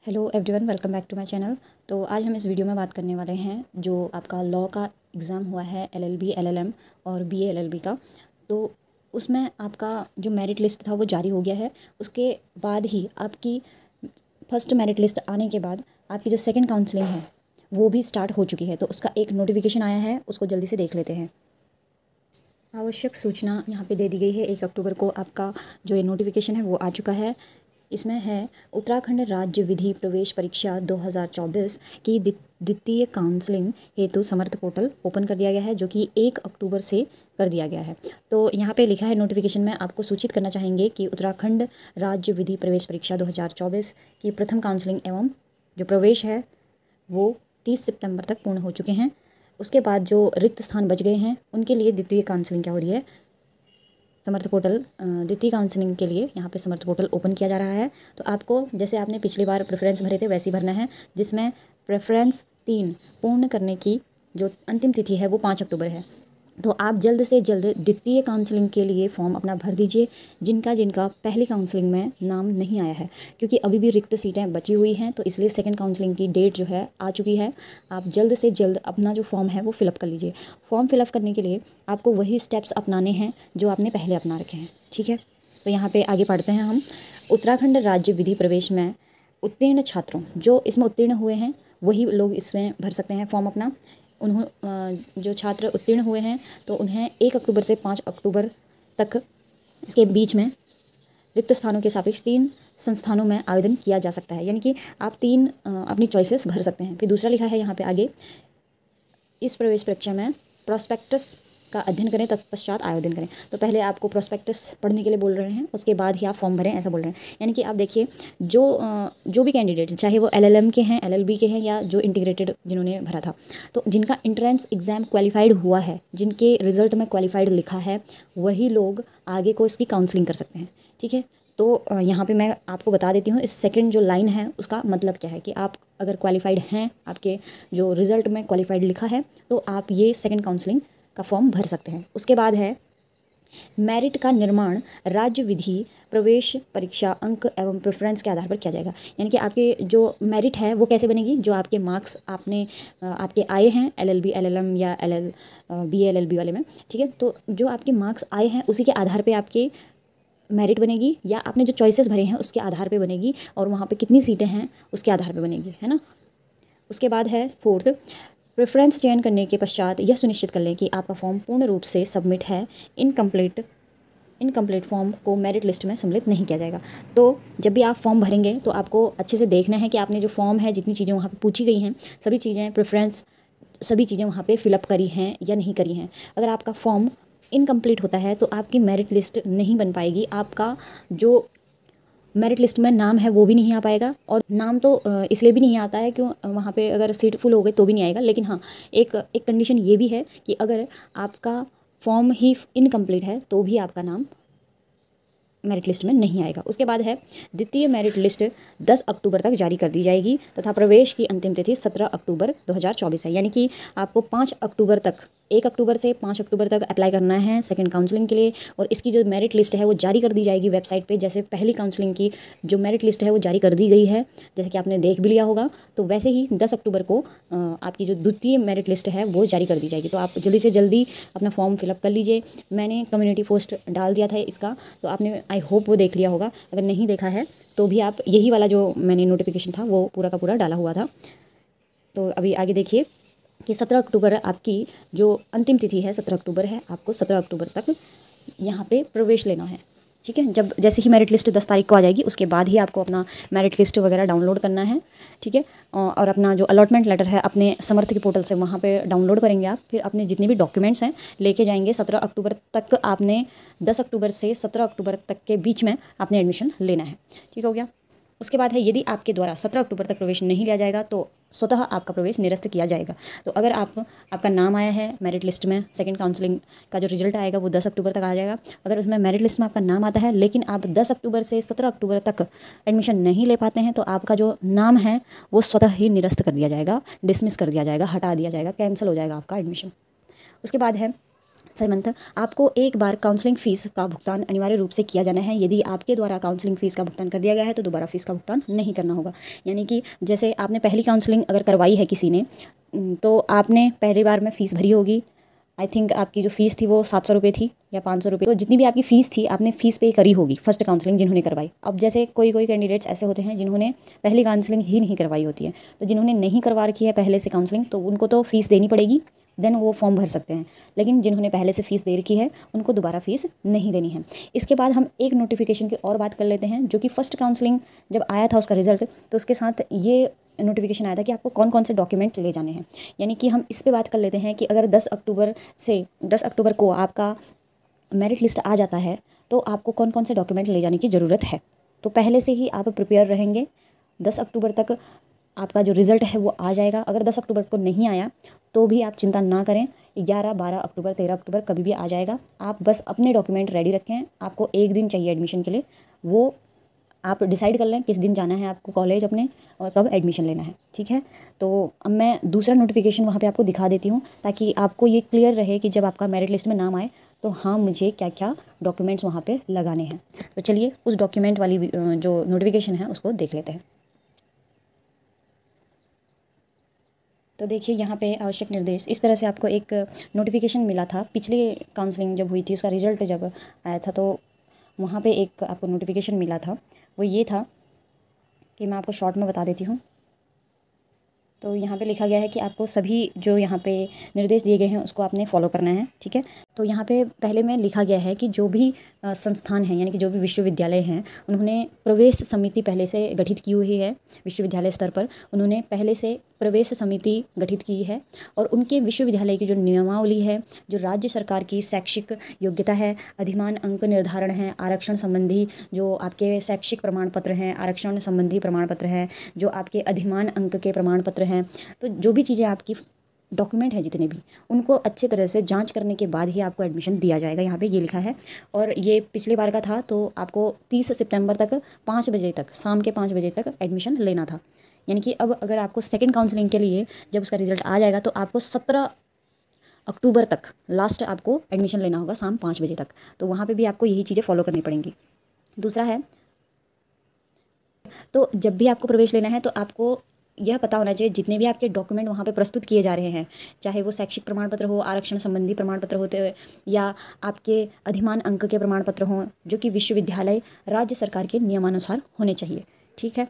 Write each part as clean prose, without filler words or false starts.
Hello everyone, welcome back to my channel. तो आज हम इस वीडियो में बात करने वाले हैं जो आपका लॉ का एग्ज़ाम हुआ है एलएलबी, एलएलएम और बीए एलएलबी का। तो उसमें आपका जो मेरिट लिस्ट था वो जारी हो गया है। उसके बाद ही आपकी फर्स्ट मेरिट लिस्ट आने के बाद आपकी जो सेकंड काउंसलिंग है वो भी स्टार्ट हो चुकी है। तो उसका एक नोटिफिकेशन आया है, उसको जल्दी से देख लेते हैं। आवश्यक सूचना यहाँ पे दे दी गई है। 1 अक्टूबर को आपका जो ये नोटिफिकेशन है वो आ चुका है। इसमें है उत्तराखंड राज्य विधि प्रवेश परीक्षा 2024 की द्वितीय काउंसलिंग हेतु समर्थ पोर्टल ओपन कर दिया गया है, जो कि 1 अक्टूबर से कर दिया गया है। तो यहाँ पे लिखा है नोटिफिकेशन में, आपको सूचित करना चाहेंगे कि उत्तराखंड राज्य विधि प्रवेश परीक्षा 2024 की प्रथम काउंसलिंग एवं जो प्रवेश है वो 30 सितंबर तक पूर्ण हो चुके हैं। उसके बाद जो रिक्त स्थान बच गए हैं उनके लिए द्वितीय काउंसलिंग क्या हो रही है, समर्थ पोर्टल द्वितीय काउंसलिंग के लिए यहाँ पे समर्थ पोर्टल ओपन किया जा रहा है। तो आपको जैसे आपने पिछली बार प्रेफरेंस भरे थे वैसे ही भरना है, जिसमें प्रेफरेंस 3 पूर्ण करने की जो अंतिम तिथि है वो 5 अक्टूबर है। तो आप जल्द से जल्द द्वितीय काउंसलिंग के लिए फॉर्म अपना भर दीजिए, जिनका जिनका पहली काउंसलिंग में नाम नहीं आया है, क्योंकि अभी भी रिक्त सीटें बची हुई हैं। तो इसलिए सेकंड काउंसलिंग की डेट जो है आ चुकी है। आप जल्द से जल्द अपना जो फॉर्म है वो फिलअप कर लीजिए। फॉर्म फिलअप करने के लिए आपको वही स्टेप्स अपनाने हैं जो आपने पहले अपना रखे हैं, ठीक है। तो यहाँ पर आगे पढ़ते हैं हम। उत्तराखंड राज्य विधि प्रवेश में उत्तीर्ण छात्रों, जो इसमें उत्तीर्ण हुए हैं वही लोग इसमें भर सकते हैं फॉर्म अपना। जो छात्र उत्तीर्ण हुए हैं तो उन्हें 1 अक्टूबर से 5 अक्टूबर तक इसके बीच में रिक्त स्थानों के सापेक्ष 3 संस्थानों में आवेदन किया जा सकता है, यानी कि आप 3 अपनी चॉइसेस भर सकते हैं। फिर दूसरा लिखा है यहाँ पे आगे, इस प्रवेश परीक्षा में प्रोस्पेक्टस का अध्ययन करें तत्पश्चात आवेदन करें। तो पहले आपको प्रोस्पेक्टस पढ़ने के लिए बोल रहे हैं, उसके बाद ही आप फॉर्म भरें, ऐसा बोल रहे हैं। यानी कि आप देखिए, जो भी कैंडिडेट चाहे वो एलएलएम के हैं, एलएलबी के हैं, या जो इंटीग्रेटेड जिन्होंने भरा था, तो जिनका एंट्रेंस एग्ज़ाम क्वालिफाइड हुआ है, जिनके रिजल्ट में क्वालिफाइड लिखा है, वही लोग आगे को इसकी काउंसलिंग कर सकते हैं, ठीक है। तो यहाँ पे मैं आपको बता देती हूँ, इस सेकंड जो लाइन है उसका मतलब क्या है कि आप अगर क्वालिफाइड हैं, आपके जो रिज़ल्ट में क्वालिफाइड लिखा है, तो आप ये सेकंड काउंसलिंग का फॉर्म भर सकते हैं। उसके बाद है मेरिट का निर्माण राज्य विधि प्रवेश परीक्षा अंक एवं प्रेफरेंस के आधार पर किया जाएगा। यानी कि आपके जो मेरिट है वो कैसे बनेगी, जो आपके मार्क्स आपके आए हैं एलएलबी, एलएलएम या बीए एलएलबी वाले में, ठीक है। तो जो आपके मार्क्स आए हैं उसी के आधार पे आपके मेरिट बनेगी, या आपने जो चॉइसेस भरे हैं उसके आधार पे बनेगी, और वहाँ पे कितनी सीटें हैं उसके आधार पे बनेगी, है ना। उसके बाद है फोर्थ, प्रेफरेंस चयन करने के पश्चात यह सुनिश्चित कर लें कि आपका फॉर्म पूर्ण रूप से सबमिट है। इनकम्प्लीट फॉर्म को मेरिट लिस्ट में सम्मिलित नहीं किया जाएगा। तो जब भी आप फॉर्म भरेंगे तो आपको अच्छे से देखना है कि आपने जो फॉर्म है, जितनी चीज़ें वहाँ पे पूछी गई हैं, सभी चीज़ें प्रेफरेंस, सभी चीज़ें वहाँ पे फिलअप करी हैं या नहीं करी हैं। अगर आपका फॉर्म इनकम्प्लीट होता है तो आपकी मेरिट लिस्ट नहीं बन पाएगी, आपका जो मेरिट लिस्ट में नाम है वो भी नहीं आ पाएगा। और नाम तो इसलिए भी नहीं आता है क्यों, वहाँ पे अगर सीट फुल हो गई तो भी नहीं आएगा। लेकिन हाँ, एक कंडीशन ये भी है कि अगर आपका फॉर्म ही इनकम्प्लीट है तो भी आपका नाम मेरिट लिस्ट में नहीं आएगा। उसके बाद है द्वितीय मेरिट लिस्ट 10 अक्टूबर तक जारी कर दी जाएगी तथा प्रवेश की अंतिम तिथि 17 अक्टूबर 2024 है। यानी कि आपको 5 अक्टूबर तक, 1 अक्टूबर से 5 अक्टूबर तक अप्लाई करना है सेकंड काउंसलिंग के लिए। और इसकी जो मेरिट लिस्ट है वो जारी कर दी जाएगी वेबसाइट पे, जैसे पहली काउंसलिंग की जो मेरिट लिस्ट है वो जारी कर दी गई है, जैसे कि आपने देख भी लिया होगा। तो वैसे ही 10 अक्टूबर को आपकी जो द्वितीय मेरिट लिस्ट है वो जारी कर दी जाएगी। तो आप जल्दी से जल्दी अपना फॉर्म फिलअप कर लीजिए। मैंने कम्युनिटी पोस्ट डाल दिया था इसका, तो आपने आई होप वो देख लिया होगा। अगर नहीं देखा है तो भी आप यही वाला जो मैंने नोटिफिकेशन था वो पूरा का पूरा डाला हुआ था। तो अभी आगे देखिए कि 17 अक्टूबर आपकी जो अंतिम तिथि है, 17 अक्टूबर है। आपको 17 अक्टूबर तक यहाँ पे प्रवेश लेना है, ठीक है। जब जैसे ही मेरिट लिस्ट 10 तारीख को आ जाएगी उसके बाद ही आपको अपना मेरिट लिस्ट वगैरह डाउनलोड करना है, ठीक है। और अपना जो अलॉटमेंट लेटर है अपने समर्थ के पोर्टल से वहाँ पे डाउनलोड करेंगे आप। फिर अपने जितने भी डॉक्यूमेंट्स हैं लेके जाएंगे। 17 अक्टूबर तक आपने, 10 अक्टूबर से 17 अक्टूबर तक के बीच में आपने एडमिशन लेना है, ठीक हो गया। उसके बाद है, यदि आपके द्वारा 17 अक्टूबर तक प्रवेश नहीं लिया जाएगा तो स्वतः आपका प्रवेश निरस्त किया जाएगा। तो अगर आपका नाम आया है मेरिट लिस्ट में, सेकंड काउंसलिंग का जो रिजल्ट आएगा वो 10 अक्टूबर तक आ जाएगा। अगर उसमें मेरिट लिस्ट में आपका नाम आता है लेकिन आप 10 अक्टूबर से 17 अक्टूबर तक एडमिशन नहीं ले पाते हैं तो आपका जो नाम है वो स्वतः ही निरस्त कर दिया जाएगा, डिसमिस कर दिया जाएगा, हटा दिया जाएगा, कैंसिल हो जाएगा आपका एडमिशन। उसके बाद है 7 आपको एक बार काउंसलिंग फ़ीस का भुगतान अनिवार्य रूप से किया जाना है। यदि आपके द्वारा काउंसलिंग फ़ीस का भुगतान कर दिया गया है तो दोबारा फ़ीस का भुगतान नहीं करना होगा। यानी कि जैसे आपने पहली काउंसलिंग अगर करवाई है किसी ने, तो आपने पहली बार में फ़ीस भरी होगी। आई थिंक आपकी जो फ़ीस थी वो 700 रुपये थी या 500 रुपये, तो जितनी भी आपकी फ़ीस थी आपने फ़ीस पे करी होगी फर्स्ट काउंसलिंग जिन्होंने करवाई। अब जैसे कोई कोई कैंडिडेट्स ऐसे होते हैं जिन्होंने पहली काउंसलिंग ही नहीं करवाई होती है, तो जिन्होंने नहीं करवा रखी है पहले से काउंसलिंग, तो उनको तो फ़ीस देनी पड़ेगी, देन वो फॉर्म भर सकते हैं। लेकिन जिन्होंने पहले से फ़ीस दे रखी है उनको दोबारा फ़ीस नहीं देनी है। इसके बाद हम एक नोटिफिकेशन की और बात कर लेते हैं, जो कि फ़र्स्ट काउंसलिंग जब आया था उसका रिजल्ट, तो उसके साथ ये नोटिफिकेशन आया था कि आपको कौन कौन से डॉक्यूमेंट ले जाने हैं। यानी कि हम इस पे बात कर लेते हैं कि अगर 10 अक्टूबर को आपका मेरिट लिस्ट आ जाता है तो आपको कौन कौन से डॉक्यूमेंट ले जाने की ज़रूरत है। तो पहले से ही आप प्रिपेयर रहेंगे। 10 अक्टूबर तक आपका जो रिज़ल्ट है वो आ जाएगा। अगर 10 अक्टूबर को नहीं आया तो भी आप चिंता ना करें, 11, 12 अक्टूबर, 13 अक्टूबर कभी भी आ जाएगा। आप बस अपने डॉक्यूमेंट रेडी रखें। आपको एक दिन चाहिए एडमिशन के लिए, वो आप डिसाइड कर लें किस दिन जाना है आपको कॉलेज अपने और कब एडमिशन लेना है, ठीक है। तो अब मैं दूसरा नोटिफिकेशन वहाँ पे आपको दिखा देती हूँ ताकि आपको ये क्लियर रहे कि जब आपका मेरिट लिस्ट में नाम आए तो हाँ मुझे क्या क्या डॉक्यूमेंट्स वहाँ पे लगाने हैं। तो चलिए उस डॉक्यूमेंट वाली जो नोटिफिकेशन है उसको देख लेते हैं। तो देखिए यहाँ पे आवश्यक निर्देश, इस तरह से आपको एक नोटिफिकेशन मिला था पिछले काउंसलिंग जब हुई थी, उसका रिजल्ट जब आया था तो वहाँ पे एक आपको नोटिफिकेशन मिला था। वो ये था कि मैं आपको शॉर्ट में बता देती हूँ। तो यहाँ पे लिखा गया है कि आपको सभी जो यहाँ पे निर्देश दिए गए हैं उसको आपने फॉलो करना है, ठीक है। तो यहाँ पे पहले में लिखा गया है कि जो भी संस्थान हैं यानी कि जो भी विश्वविद्यालय हैं उन्होंने प्रवेश समिति पहले से गठित की हुई है। विश्वविद्यालय स्तर पर उन्होंने पहले से प्रवेश समिति गठित की है और उनके विश्वविद्यालय की जो नियमावली है, जो राज्य सरकार की शैक्षिक योग्यता है, अधिमान अंक निर्धारण है, आरक्षण संबंधी जो आपके शैक्षिक प्रमाण पत्र हैं, आरक्षण संबंधी प्रमाण पत्र है, जो आपके अधिमान अंक के प्रमाण पत्र हैं, तो जो भी चीज़ें आपकी डॉक्यूमेंट हैं जितने भी, उनको अच्छे तरह से जांच करने के बाद ही आपको एडमिशन दिया जाएगा। यहाँ पे ये लिखा है। और ये पिछली बार का था तो आपको 30 सितंबर तक 5 बजे तक, शाम के 5 बजे तक एडमिशन लेना था। यानी कि अब अगर आपको सेकंड काउंसलिंग के लिए जब उसका रिजल्ट आ जाएगा तो आपको 17 अक्टूबर तक लास्ट आपको एडमिशन लेना होगा शाम 5 बजे तक। तो वहाँ पे भी आपको यही चीज़ें फॉलो करनी पड़ेंगी। दूसरा है, तो जब भी आपको प्रवेश लेना है तो आपको यह पता होना चाहिए जितने भी आपके डॉक्यूमेंट वहाँ पे प्रस्तुत किए जा रहे हैं, चाहे वो शैक्षिक प्रमाण पत्र हो, आरक्षण संबंधी प्रमाण पत्र होते हुए या आपके अधिमान अंक के प्रमाण पत्र हों, जो कि विश्वविद्यालय राज्य सरकार के नियमानुसार होने चाहिए, ठीक है।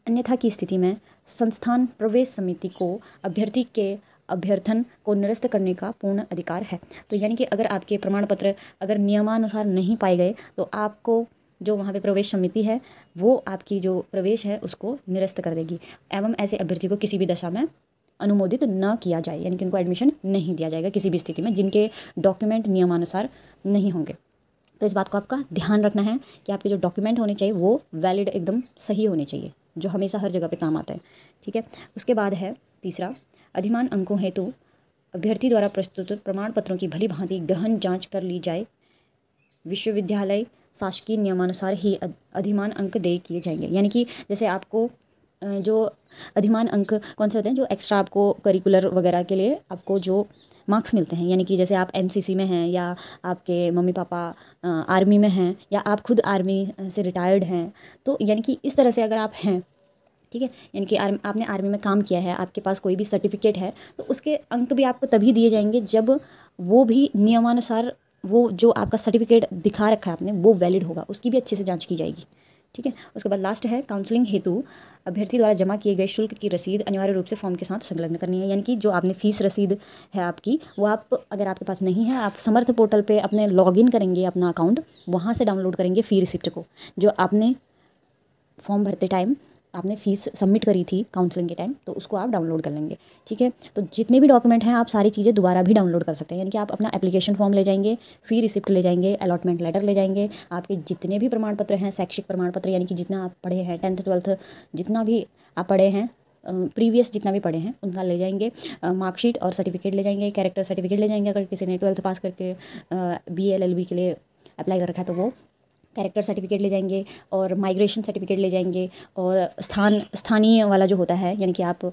अन्यथा की स्थिति में संस्थान प्रवेश समिति को अभ्यर्थी के अभ्यर्थन को निरस्त करने का पूर्ण अधिकार है। तो यानी कि अगर आपके प्रमाण पत्र अगर नियमानुसार नहीं पाए गए तो आपको जो वहाँ पे प्रवेश समिति है वो आपकी जो प्रवेश है उसको निरस्त कर देगी एवं ऐसे अभ्यर्थी को किसी भी दशा में अनुमोदित न किया जाए, यानी कि उनको एडमिशन नहीं दिया जाएगा किसी भी स्थिति में जिनके डॉक्यूमेंट नियमानुसार नहीं होंगे। तो इस बात को आपका ध्यान रखना है कि आपके जो डॉक्यूमेंट होने चाहिए वो वैलिड एकदम सही होने चाहिए, जो हमेशा हर जगह पे काम आता है, ठीक है। उसके बाद है तीसरा, अधिमान अंकों हेतु अभ्यर्थी द्वारा प्रस्तुत प्रमाण पत्रों की भली भांति गहन जांच कर ली जाए। विश्वविद्यालय शासकीय नियमानुसार ही अधिमान अंक दे किए जाएंगे। यानी कि जैसे आपको जो अधिमान अंक कौन से होते हैं, जो एक्स्ट्रा आपको करिकुलर वगैरह के लिए आपको जो मार्क्स मिलते हैं, यानी कि जैसे आप एनसीसी में हैं या आपके मम्मी पापा आर्मी में हैं या आप खुद आर्मी से रिटायर्ड हैं, तो यानी कि इस तरह से अगर आप हैं, ठीक है, यानी कि आपने आर्मी में काम किया है, आपके पास कोई भी सर्टिफिकेट है, तो उसके अंक भी आपको तभी दिए जाएंगे जब वो भी नियमानुसार वो जो आपका सर्टिफिकेट दिखा रखा है आपने वो वैलिड होगा, उसकी भी अच्छे से जांच की जाएगी, ठीक है। उसके बाद लास्ट है, काउंसलिंग हेतु अभ्यर्थी द्वारा जमा किए गए शुल्क की रसीद अनिवार्य रूप से फॉर्म के साथ संलग्न करनी है। यानी कि जो आपने फीस रसीद है आपकी, वो आप अगर आपके पास नहीं है, आप समर्थ पोर्टल पे अपने लॉगिन करेंगे अपना अकाउंट, वहाँ से डाउनलोड करेंगे फ़ी रिसिप्ट को, जो आपने फॉर्म भरते टाइम आपने फ़ीस सबमिट करी थी काउंसलिंग के टाइम, तो उसको आप डाउनलोड कर लेंगे, ठीक है। तो जितने भी डॉक्यूमेंट हैं आप सारी चीज़ें दोबारा भी डाउनलोड कर सकते हैं। यानी कि आप अपना एप्लीकेशन फॉर्म ले जाएंगे, फ़ी रिसिप्ट ले जाएंगे, अलॉटमेंट लेटर ले जाएंगे, आपके जितने भी प्रमाण पत्र हैं, शैक्षिक प्रमाण पत्र यानी कि जितना आप पढ़े हैं 10th 12th जितना भी आप पढ़े हैं, प्रीवियस जितना भी पढ़े हैं उनका ले जाएंगे, मार्कशीट और सर्टिफिकेट ले जाएंगे, कैरेक्टर सर्टिफिकेट ले जाएंगे। अगर किसी ने 12th पास करके BA LLB के लिए अप्लाई कर रखा है तो वो कैरेक्टर सर्टिफिकेट ले जाएंगे और माइग्रेशन सर्टिफिकेट ले जाएंगे, और स्थानीय वाला जो होता है यानी कि आप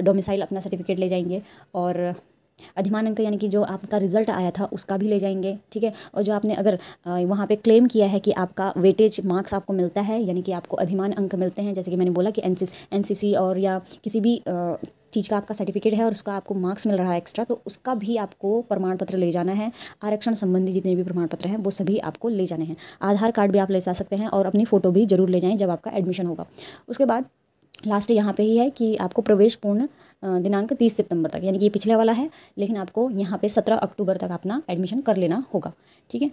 डोमिसाइल अपना सर्टिफिकेट ले जाएंगे, और अधिमान अंक यानी कि जो आपका रिजल्ट आया था उसका भी ले जाएंगे, ठीक है। और जो आपने अगर वहाँ पे क्लेम किया है कि आपका वेटेज मार्क्स आपको मिलता है, यानी कि आपको अधिमान अंक मिलते हैं, जैसे कि मैंने बोला कि एनसीसी और या किसी भी चीज़ का आपका सर्टिफिकेट है और उसका आपको मार्क्स मिल रहा है एक्स्ट्रा, तो उसका भी आपको प्रमाण पत्र ले जाना है। आरक्षण संबंधी जितने भी प्रमाण पत्र हैं वो सभी आपको ले जाने हैं। आधार कार्ड भी आप ले जा सकते हैं और अपनी फ़ोटो भी ज़रूर ले जाएँ जब आपका एडमिशन होगा। उसके बाद लास्ट यहाँ पे ही है कि आपको प्रवेश पूर्ण दिनांक 30 सितंबर तक, यानी कि ये पिछले वाला है, लेकिन आपको यहाँ पे 17 अक्टूबर तक अपना एडमिशन कर लेना होगा, ठीक है।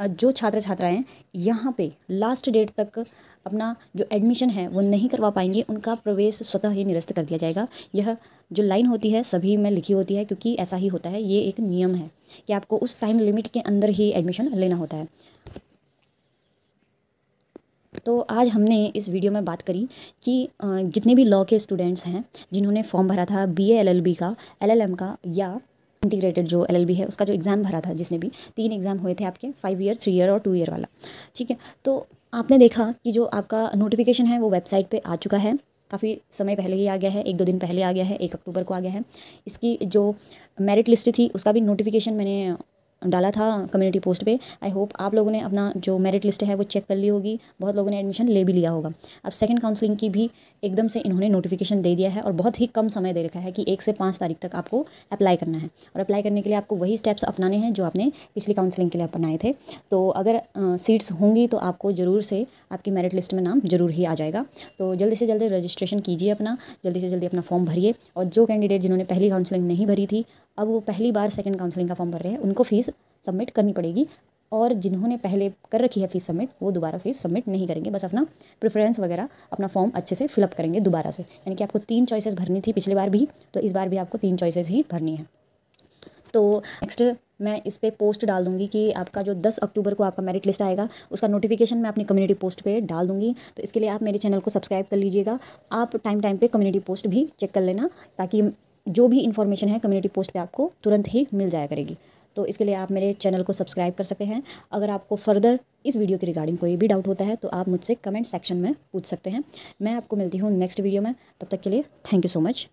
जो छात्र छात्राएं यहाँ पे लास्ट डेट तक अपना जो एडमिशन है वो नहीं करवा पाएंगे, उनका प्रवेश स्वतः ही निरस्त कर दिया जाएगा। यह जो लाइन होती है सभी में लिखी होती है, क्योंकि ऐसा ही होता है, ये एक नियम है कि आपको उस टाइम लिमिट के अंदर ही एडमिशन लेना होता है। तो आज हमने इस वीडियो में बात करी कि जितने भी लॉ के स्टूडेंट्स हैं जिन्होंने फॉर्म भरा था BA LLB का, LLM का या इंटीग्रेटेड जो LLB है उसका जो एग्ज़ाम भरा था, जिसने भी 3 एग्ज़ाम हुए थे आपके, 5 ईयर, 3 ईयर और 2 ईयर वाला, ठीक है। तो आपने देखा कि जो आपका नोटिफिकेशन है वो वेबसाइट पे आ चुका है, काफ़ी समय पहले ही आ गया है, 1-2 दिन पहले आ गया है, 1 अक्टूबर को आ गया है। इसकी जो मेरिट लिस्ट थी उसका भी नोटिफिकेशन मैंने डाला था कम्युनिटी पोस्ट पे। आई होप आप लोगों ने अपना जो मेरिट लिस्ट है वो चेक कर ली होगी, बहुत लोगों ने एडमिशन ले भी लिया होगा। अब सेकंड काउंसलिंग की भी एकदम से इन्होंने नोटिफिकेशन दे दिया है और बहुत ही कम समय दे रखा है कि 1 से 5 तारीख तक आपको अप्लाई करना है, और अप्लाई करने के लिए आपको वही स्टेप्स अपनाने हैं जो आपने पिछली काउंसलिंग के लिए अपनाए थे। तो अगर सीट्स होंगी तो आपको ज़रूर से आपकी मेरिट लिस्ट में नाम ज़रूर ही आ जाएगा। तो जल्दी से जल्दी रजिस्ट्रेशन कीजिए अपना, जल्दी से जल्दी अपना फॉर्म भरिए। और जो कैंडिडेट जिन्होंने पहली काउंसलिंग नहीं भरी थी, अब वो पहली बार सेकंड काउंसलिंग का फॉर्म भर रहे हैं, उनको फ़ीस सबमिट करनी पड़ेगी। और जिन्होंने पहले कर रखी है फ़ीस सबमिट, वो दोबारा फ़ीस सबमिट नहीं करेंगे, बस अपना प्रेफरेंस वगैरह अपना फॉर्म अच्छे से फिलअप करेंगे दोबारा से। यानी कि आपको 3 चॉइसेस भरनी थी पिछली बार भी, तो इस बार भी आपको 3 चॉइसेस ही भरनी है। तो नेक्स्ट मैं इस पर पोस्ट डाल दूंगी कि आपका जो 10 अक्टूबर को आपका मेरिट लिस्ट आएगा उसका नोटिफिकेशन मैं अपनी कम्युनिटी पोस्ट पे डाल दूंगी। तो इसके लिए आप मेरे चैनल को सब्सक्राइब कर लीजिएगा। आप टाइम टाइम पे कम्युनिटी पोस्ट भी चेक कर लेना, ताकि जो भी इन्फॉर्मेशन है कम्युनिटी पोस्ट पे आपको तुरंत ही मिल जाया करेगी। तो इसके लिए आप मेरे चैनल को सब्सक्राइब कर सकते हैं। अगर आपको फर्दर इस वीडियो के रिगार्डिंग कोई भी डाउट होता है तो आप मुझसे कमेंट सेक्शन में पूछ सकते हैं। मैं आपको मिलती हूँ नेक्स्ट वीडियो में, तब तक के लिए थैंक यू सो मच।